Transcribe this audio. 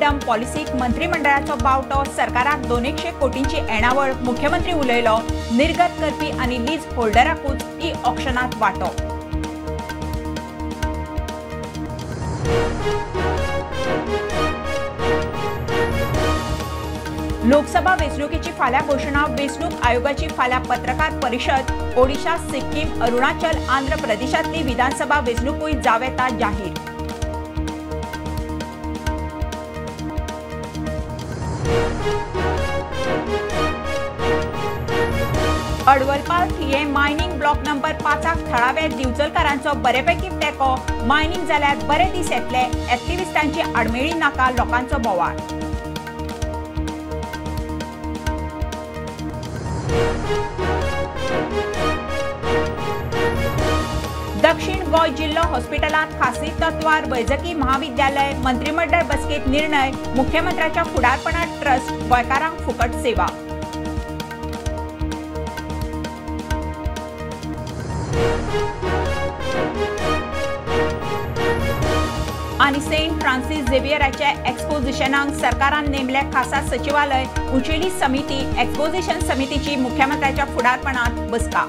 Freedom पॉलिसीक मंत्रिमंडळाचो बावटो सरकाराक 200 कोटींची येणावळ मुख्यमंत्री उलयलो। निर्गत करपी आनी लीज होल्डराकूच ई ऑक्शनात वांटो। लोकसभा वेंचणुकेची फाल्यां घोषणा। वेंचणूक आयोगाची फाल्यां पत्रकार परिशद। ओडिशा, सिक्कीम, अरुणाचल, आंध्र प्रदेशातली विधानसभा वेंचणूकूय जाव येता जाहीर। अडवलपाल थिये मायनिंग ब्लॉक नंबर 5 थळाव्या दिवचलकारांचो बरेपैकी तेंको। मायनिंग जाल्यार बरे दीस येतले। एक्टिव्हिस्टांची आडमेळी नाका, लोकांचो बोवाळ। दक्षिण गोंय जिल्लो हॉस्पिटलांत खासी तत्वार वैजकी महाविद्यालय। मंत्रिमंडळ बसकेत निर्णय। मुख्यमंत्र्याच्या फुडारपणांत ट्रस्ट। गोंयकारांक फुकट सेवा। आनी सेंट फ्रांसिस झेवियराच्या एक्सपोजिशनाक सरकारान नेमले खासा सचिवालय। उंचेली समिती। एक्सपोजिशन समितीची मुख्यमंत्र्याच्या फुडारपणांत बसका।